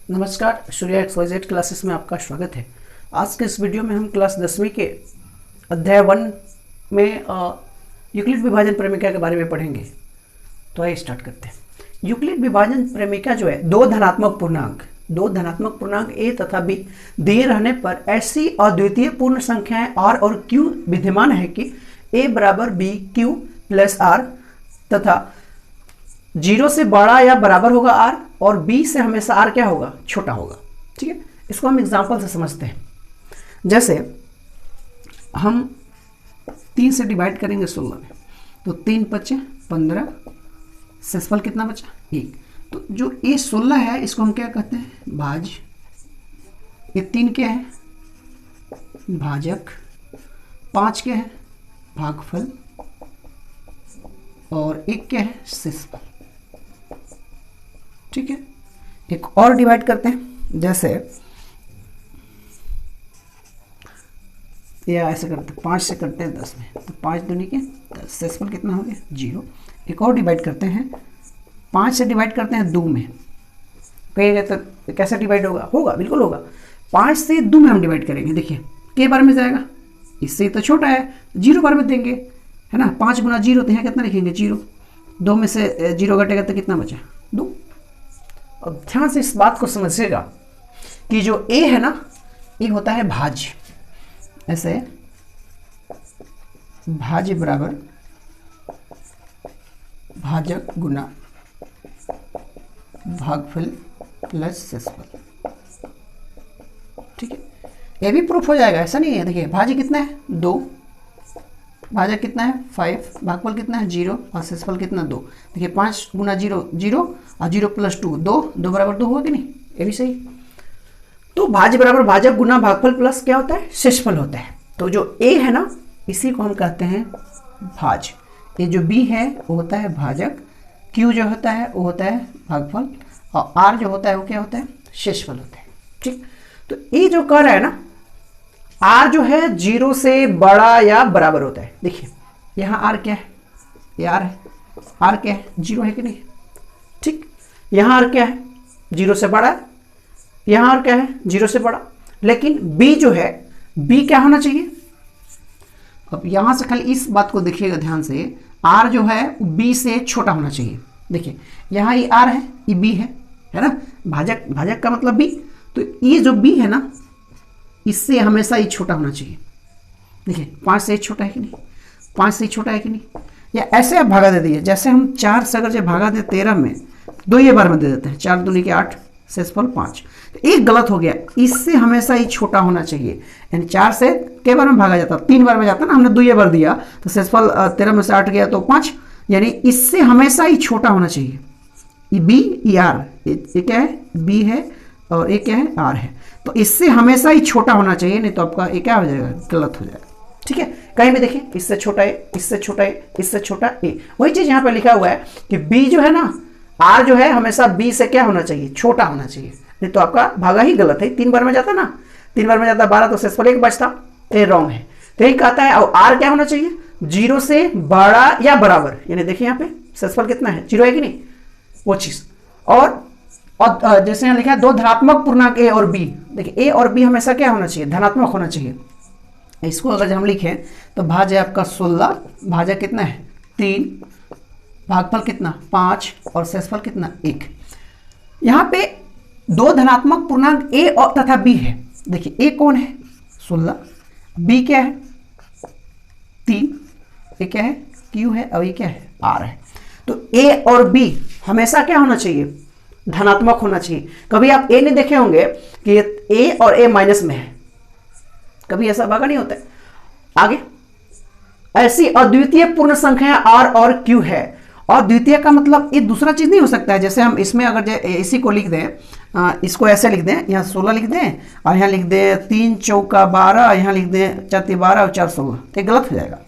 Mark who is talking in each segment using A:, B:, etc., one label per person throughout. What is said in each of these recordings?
A: नमस्कार, Surya XYZ classes में आपका स्वागत है। आज के इस वीडियो में हम क्लास 10वीं के अध्याय 1 में यूक्लिड विभाजन प्रमेय के बारे में पढ़ेंगे। तो आइए स्टार्ट करते हैं। यूक्लिड विभाजन प्रमेय जो है दो धनात्मक पूर्णांक a तथा b दिए रहने पर ऐसी अद्वितीय पूर्ण संख्याएं r और q विद्यमान है कि a बराबर b q प्लस r तथा 0 से बड़ा या बराबर होगा r और b से हमेशा r क्या होगा, छोटा होगा। ठीक है, इसको हम एग्जांपल से समझते हैं। जैसे हम 3 से डिवाइड करेंगे 16 में, तो 3 5 15, शेषफल कितना बचा 1। तो जो ये 16 है इसको हम क्या कहते हैं, भाज्य। ये 3 क्या है, भाजक। 5 क्या है, भागफल। और 1 क्या है, शेषफल। ठीक है, एक और डिवाइड करते हैं। जैसे या ऐसे करते हैं, 5 से करते हैं 10 में, तो 5 दूनी के 10, शेषफल कितना हो गया 0। एक और डिवाइड करते हैं, 5 से डिवाइड करते हैं 2 में। कहिएगा तो कैसे डिवाइड होगा, बिल्कुल होगा। 5 से 2 में हम डिवाइड करेंगे। देखिए के बार में जाएगा, इससे तो छोटा है, 0 बार में देंगे, है ना। 5 गुना 0 तो यहाँ कितना लिखेंगे 0। 2 में से 0 घटेगा तो कितना बचा 2। अब ध्यान से इस बात को समझिएगा कि जो a है ना, ये होता है भाज्य। ऐसे भाज्य बराबर भाजक गुना भागफल प्लस शेषफल। ठीक है, ये भी प्रूफ हो जाएगा, ऐसा नहीं है। देखिए भाज्य कितना है 2, भाजक कितना है 5, भागफल कितना है 0 और शेषफल कितना 2। देखिए 5 गुना 0 0 और 0 प्लस 2 2 बराबर 2 होगा कि नहीं, ये भी सही। तो भाज्य बराबर भाजक गुना भागफल प्लस क्या होता है, शेषफल होता है। तो जो a है ना, इसी को हम कहते हैं भाज्य। ये जो b है वो होता है भाजक, q जो होता है वो होता है भागफल, और r जो होता है वो क्या होता है, शेषफल होता है। ठीक, तो ये जो कर रहा है ना, r जो है 0 से बड़ा या बराबर होता है। देखिए यहाँ r क्या है, ये r है, r क्या है 0 है कि नहीं। ठीक, यहाँ r क्या है 0 से बड़ा है, यहाँ r क्या है 0 से बड़ा। लेकिन b जो है, b क्या होना चाहिए। अब यहाँ से खाली इस बात को देखिएगा ध्यान से, r जो है b से छोटा होना चाहिए। देखिए यहाँ ये r है, ये b है ना। भाजक का मतलब b, तो ये जो b है ना, इससे हमेशा ये छोटा होना चाहिए। देखिए 5 से छोटा है कि नहीं, 5 से छोटा है कि नहीं। या ऐसे आप भागा दे दीजिए, जैसे हम 4 से अगर जब भागा दे 13 में, 2 ये बार में दे देते हैं, 4 दूनी के 8, शेषफल 5। तो एक गलत हो गया, इससे हमेशा ये छोटा होना चाहिए। यानी 4 से कई बार में भागा जाता, 3 बार में जाता ना, हमने 2 ये बार दिया तो शेषफल 13 में से 8 गया तो 5, यानी इससे हमेशा ही छोटा होना चाहिए। ये b, ये r, ये क्या है b है और ये क्या है r है। तो इससे हमेशा ही छोटा होना चाहिए, नहीं तो आपका ये क्या हो जाएगा, गलत हो जाएगा। ठीक है, कहीं भी देखिए इससे छोटा है, इससे छोटा है, इससे छोटा a। वही चीज यहाँ पे लिखा हुआ है कि b जो है ना, r जो है हमेशा b से क्या होना चाहिए, छोटा होना चाहिए, नहीं तो आपका भागा ही गलत है। 3 बार में जाता ना, 3 बार में जाता 12, तो शेषफल 1 बचता, तो ये रॉन्ग है। तो यही कहता है। और r क्या होना चाहिए 0 से बड़ा या बराबर, यानी देखिए यहाँ पे शेषफल कितना है 0 है कि नहीं, वो चीज। और जैसे यहाँ लिखा है दो धनात्मक पूर्णांक a और b। देखिए a और b हमेशा क्या होना चाहिए, धनात्मक होना चाहिए। इसको अगर हम लिखें तो भाज्य आपका 16, भाजक कितना है 3, भागफल कितना 5 और शेषफल कितना 1। यहाँ पे दो धनात्मक पूर्णांक a और तथा b है। देखिए a कौन है 16, b क्या है 3, ये क्या है q है और ये क्या है r है। तो a और b हमेशा क्या होना चाहिए, धनात्मक होना चाहिए। कभी आप a नहीं देखे होंगे कि a और a माइनस में है, कभी ऐसा भागा नहीं होता है। आगे ऐसी अद्वितीय पूर्ण संख्या r और q है। और द्वितीय का मतलब ये दूसरा चीज नहीं हो सकता है। जैसे हम इसमें अगर इसी को लिख दें, इसको ऐसे लिख दें, यहाँ 16 लिख दें और यहाँ लिख दें 3 चौका 12, यहाँ लिख दें 4 12 और 4 16, तो गलत हो जाएगा।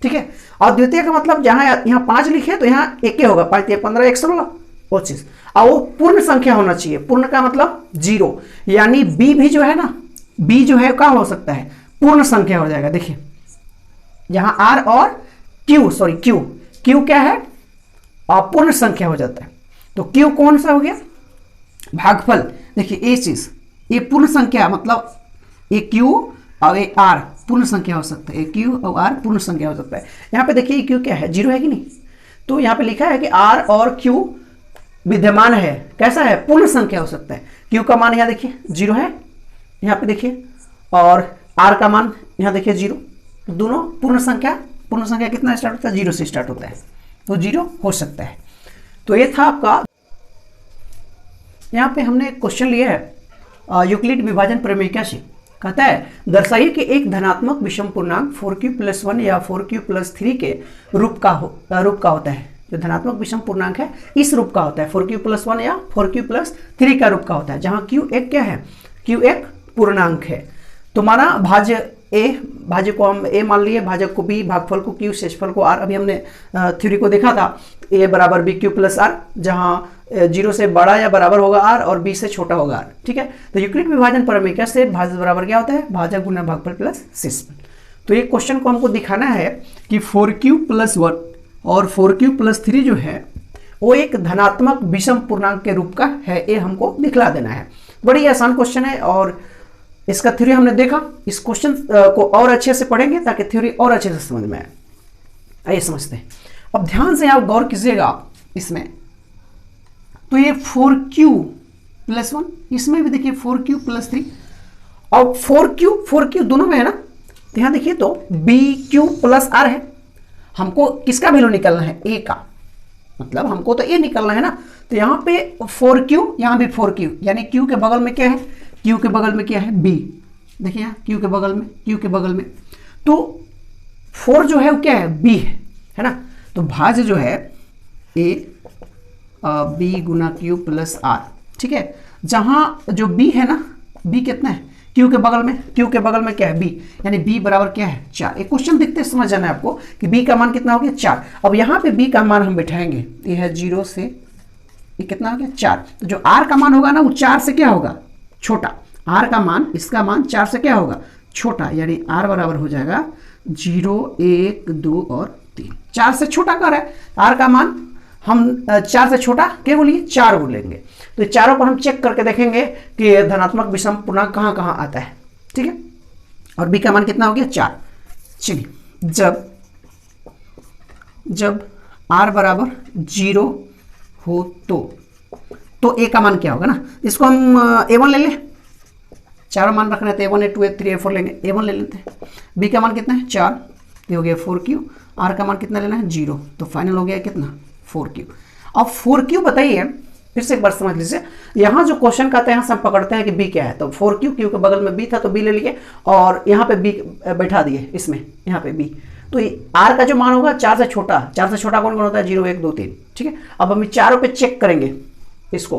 A: ठीक है, और द्वितीय का मतलब जहाँ यहाँ 5 लिखे तो यहाँ 1 होगा, 5 15 1 16, वो चीज। और वो पूर्ण संख्या होना चाहिए। पूर्ण का मतलब 0, यानी b भी जो है ना, b जो है क्या हो सकता है, पूर्ण संख्या हो जाएगा। देखिए यहाँ r और q क्या है, अपूर्ण संख्या हो जाता है। तो q कौन सा हो गया, भागफल। देखिए ये चीज़, ये पूर्ण संख्या मतलब ये क्यू और ये आर पूर्ण संख्या हो सकता है, ए क्यू और आर पूर्ण संख्या हो सकता है। यहाँ पे देखिए क्यू क्या है, जीरो है कि नहीं, तो यहाँ पे लिखा है कि आर और क्यू विद्यमान है, कैसा है, पूर्ण संख्या हो सकता है। क्यू का मान यहाँ देखिए जीरो है, यहाँ पे देखिए, और आर का मान यहाँ देखिए जीरो, दोनों पूर्ण संख्या कितना स्टार्ट होता है, जीरो से स्टार्ट होता है, तो जीरो हो सकता है। तो ये था आपका, यहाँ पे हमने क्वेश्चन लिया है यूक्लिड विभाजन प्रमेय से, कहता है दर्शाइए कि एक धनात्मक विषम पूर्णांक 4q+1 या 4q+3 के रूप का होता है। जो धनात्मक विषम पूर्णांक है इस रूप का होता है, 4q+1 या 4q+3 का रूप का होता है, जहां q एक क्या है, q एक पूर्णांक है। तो माना भाज्य a, भाज्य को हम a मान लिए, भाजक को b, भागफल को q, शेषफल को r। अभी हमने थ्योरी को देखा था, a बराबर bq+r, जहां 0 से बड़ा या बराबर होगा r और b से छोटा होगा r। ठीक है, तो यूक्लिड विभाजन प्रमेय से भाज्य बराबर क्या होता है, भाजक गुना भागफल प्लस शेषफल। तो ये क्वेश्चन को हमको दिखाना है कि 4q+1 और 4q+3 जो है वो एक धनात्मक विषम पूर्णांक के रूप का है, ये हमको दिखला देना है। बड़ी आसान क्वेश्चन है और इसका थ्योरी हमने देखा। इस क्वेश्चन को और अच्छे से पढ़ेंगे ताकि थ्योरी और अच्छे से समझ में आए। आइए समझते हैं। अब ध्यान से आप गौर कीजिएगा इसमें, तो ये 4q+1, इसमें भी देखिए 4q+3 और 4q दोनों में है ना, तो यहाँ देखिए तो bq+r है। हमको किसका वैल्यू निकालना है, a का, मतलब हमको तो a निकालना है ना। तो यहाँ पे 4q, यहाँ भी 4q, यानी q के बगल में क्या है, q के बगल में क्या है, b। देखिए यहाँ q के बगल में तो 4 जो है वो क्या है, b है ना। तो भाज्य जो है a b गुना q+r। ठीक है, जहां जो b है ना, b कितना है, q के बगल में क्या है, b, यानी b बराबर क्या है, 4। एक क्वेश्चन देखते समझ जाना है आपको कि b का मान कितना हो गया, 4। अब यहाँ पे b का मान हम बैठाएंगे, ये है 0 से ये कितना हो गया, 4। तो जो r का मान होगा ना वो 4 से क्या होगा, छोटा। r का मान, इसका मान 4 से क्या होगा, छोटा, यानी r बराबर हो जाएगा 0, 1, 2 और 3। 4 से छोटा कर है r का मान, हम 4 से छोटा क्या बोलिए, 4 बोलेंगे। तो चारों को हम चेक करके देखेंगे कि धनात्मक विषम पूर्णांक कहाँ कहाँ आता है। ठीक है, और b का मान कितना हो गया, 4। चलिए, जब r बराबर 0 हो तो a का मान क्या होगा ना, इसको हम a1 ले लें, चारों मान रखना है तो a1 a2 a3 a4 लेंगे, a1 ले लेते हैं। b का मान कितना है, 4, ये हो गया 4q। r का मान कितना लेना है, 0, तो फाइनल हो गया कितना, 4q। अब 4q बताइए, फिर से एक बार समझ लीजिए, यहाँ जो क्वेश्चन का आता है यहाँ से हम पकड़ते हैं कि b क्या है, तो 4q, q के बगल में b था तो b ले लिए और यहाँ पे b बैठा दिए, इसमें यहाँ पे b। तो r का जो मान होगा 4 से छोटा कौन कौन होता है, 0, 1, 2, 3। ठीक है, अब हम चारों पे चेक करेंगे इसको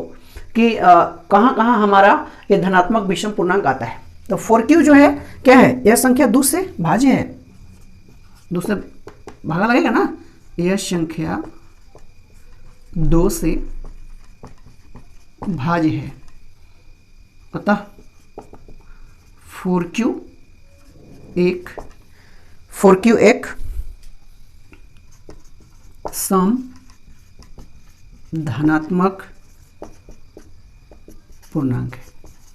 A: कि कहाँ कहाँ हमारा ये धनात्मक विषम पूर्णांक आता है। तो 4q जो है क्या है, यह संख्या 2 से भाज्य है, 2 से भागा लगेगा ना, यह संख्या 2 से भाज्य है, अतः 4q एक सम धनात्मक पूर्णांक है।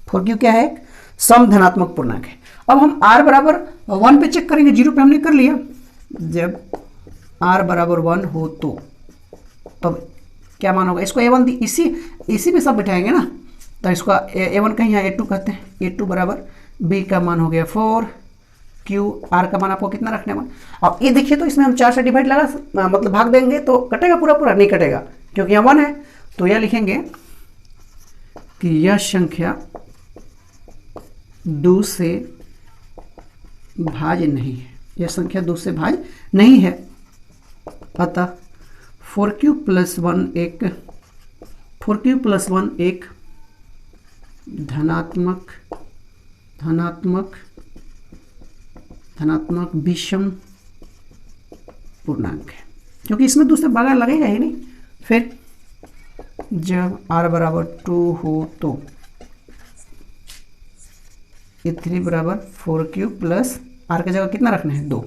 A: 4q क्या है, सम धनात्मक पूर्णांक है। अब हम r बराबर 1 पे चेक करेंगे, 0 पे हमने कर लिया। जब r बराबर 1 हो तो तब क्या मान होगा, इसको a1 इसी में सब बिठाएंगे ना, तो इसको a1 कहीं यहाँ a2 कहते हैं। a2 बराबर b का मान हो गया 4, q, r का मान आपको कितना रखने में। अब ये देखिए तो इसमें हम 4 से डिवाइड मतलब भाग देंगे तो कटेगा, पूरा नहीं कटेगा क्योंकि यहाँ 1 है। तो यह लिखेंगे कि यह संख्या 2 से भाज्य नहीं है, यह संख्या 2 से भाज्य नहीं है, अतः 4q+1 एक धनात्मक विषम पूर्णांक है, क्योंकि इसमें दूसरा भागा लगेगा ही नहीं। फिर जब r बराबर 2 हो तो ये 3 बराबर 4q प्लस r की जगह कितना रखना है, 2।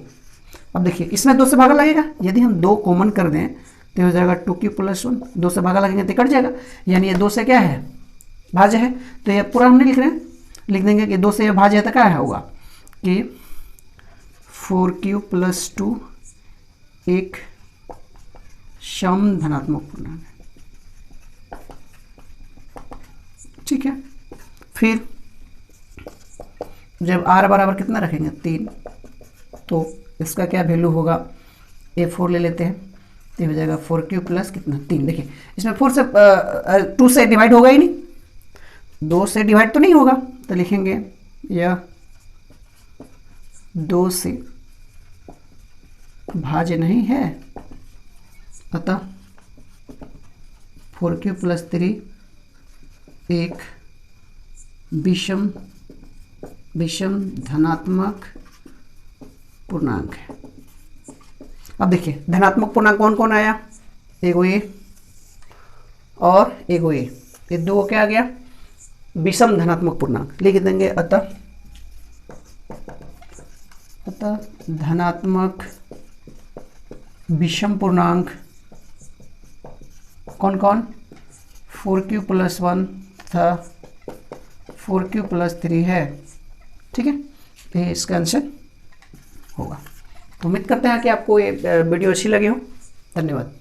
A: अब देखिए इसमें 2 से भागा लगेगा, यदि हम 2 कॉमन कर दें तो हो जाएगा 2q+1, 2 से भागा लगेंगे तो कट जाएगा, यानी ये 2 से क्या है भाज्य है, तो ये पूरा हम नहीं लिख रहे हैं, लिख देंगे कि 2 से ये भाज्य है तो क्या है होगा कि 4q + 2 एक सम धनात्मक पूर्णांक है। ठीक है, फिर जब r बराबर कितना रखेंगे 3, तो इसका क्या वैल्यू होगा, a4 ले लेते हैं, तो हो जाएगा 4q + कितना 3। देखिए इसमें 4 से 2 से डिवाइड होगा ही नहीं, 2 से डिवाइड तो नहीं होगा, तो लिखेंगे यह 2 से भाज्य नहीं है, अतः 4q + 3 एक विषम धनात्मक पूर्णांक है। अब देखिए धनात्मक पूर्णांक कौन कौन आया, एगो ये और एगो ये दो क्या आ गया, विषम धनात्मक पूर्णांक। लिख देंगे अतः धनात्मक विषम पूर्णांक कौन कौन, 4q + 1 था, 4q + 3 है। ठीक है, ये इसका आंसर होगा। उम्मीद करते हैं कि आपको ये वीडियो अच्छी लगी हो। धन्यवाद।